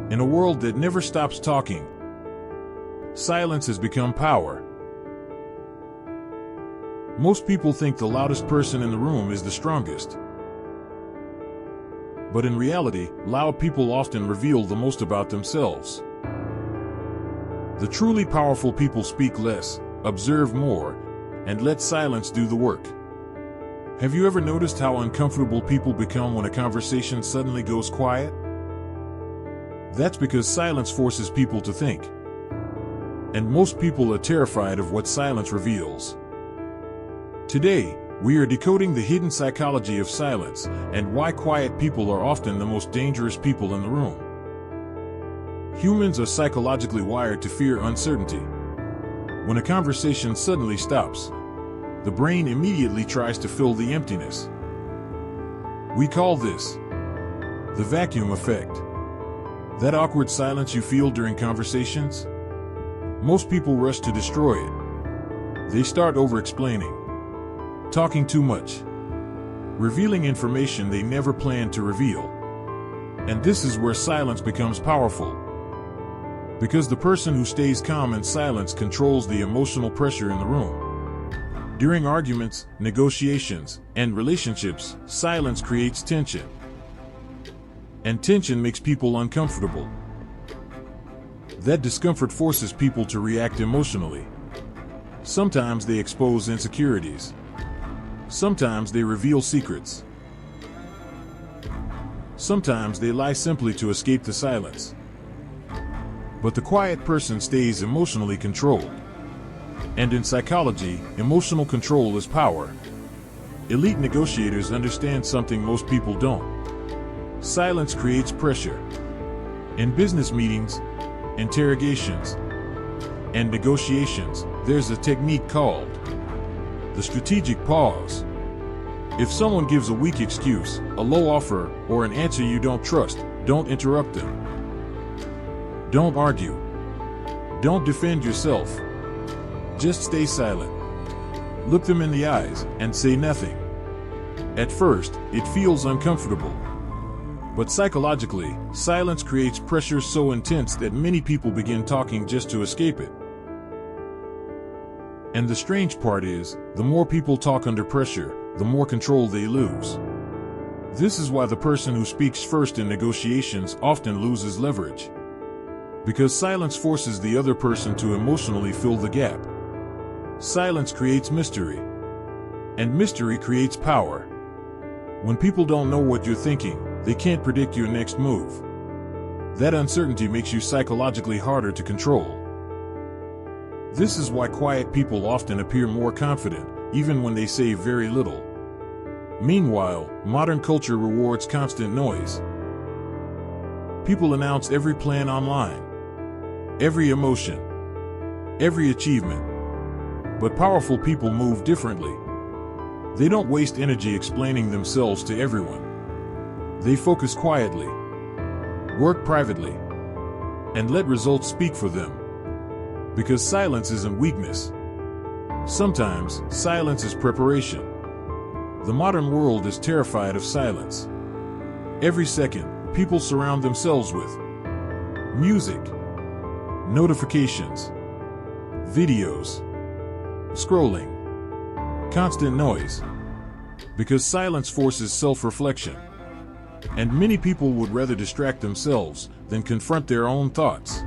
In a world that never stops talking, silence has become power. Most people think the loudest person in the room is the strongest. But in reality, loud people often reveal the most about themselves. The truly powerful people speak less, observe more, and let silence do the work. Have you ever noticed how uncomfortable people become when a conversation suddenly goes quiet? That's because silence forces people to think. And most people are terrified of what silence reveals. Today, we are decoding the hidden psychology of silence and why quiet people are often the most dangerous people in the room. Humans are psychologically wired to fear uncertainty. When a conversation suddenly stops, the brain immediately tries to fill the emptiness. We call this the vacuum effect. That awkward silence you feel during conversations? Most people rush to destroy it. They start over-explaining, talking too much, revealing information they never planned to reveal. And this is where silence becomes powerful. Because the person who stays calm in silence controls the emotional pressure in the room. During arguments, negotiations, and relationships, silence creates tension. And tension makes people uncomfortable. That discomfort forces people to react emotionally. Sometimes they expose insecurities. Sometimes they reveal secrets. Sometimes they lie simply to escape the silence. But the quiet person stays emotionally controlled. And in psychology, emotional control is power. Elite negotiators understand something most people don't. Silence creates pressure. In business meetings, interrogations, and negotiations, there's a technique called the strategic pause. If someone gives a weak excuse, a low offer, or an answer you don't trust, don't interrupt them. Don't argue. Don't defend yourself. Just stay silent. Look them in the eyes and say nothing. At first, it feels uncomfortable. But psychologically, silence creates pressure so intense that many people begin talking just to escape it. And the strange part is, the more people talk under pressure, the more control they lose. This is why the person who speaks first in negotiations often loses leverage. Because silence forces the other person to emotionally fill the gap. Silence creates mystery. And mystery creates power. When people don't know what you're thinking, they can't predict your next move. That uncertainty makes you psychologically harder to control. This is why quiet people often appear more confident, even when they say very little. Meanwhile, modern culture rewards constant noise. People announce every plan online, every emotion, every achievement. But powerful people move differently. They don't waste energy explaining themselves to everyone. They focus quietly, work privately, and let results speak for them. Because silence isn't weakness. Sometimes, silence is preparation. The modern world is terrified of silence. Every second, people surround themselves with music, notifications, videos, scrolling, constant noise. Because silence forces self-reflection. And many people would rather distract themselves than confront their own thoughts.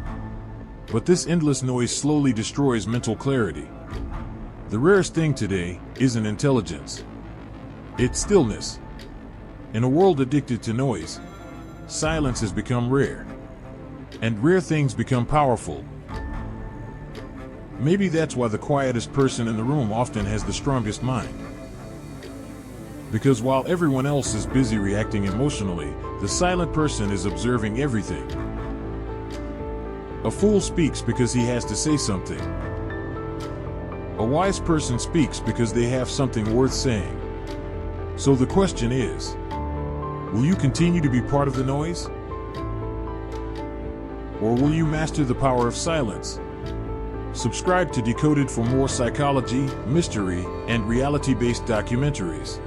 But this endless noise slowly destroys mental clarity. The rarest thing today isn't intelligence. It's stillness. In a world addicted to noise, silence has become rare. And rare things become powerful. Maybe that's why the quietest person in the room often has the strongest mind. Because while everyone else is busy reacting emotionally, the silent person is observing everything. A fool speaks because he has to say something. A wise person speaks because they have something worth saying. So the question is, will you continue to be part of the noise? Or will you master the power of silence? Subscribe to Decoded for more psychology, mystery, and reality-based documentaries.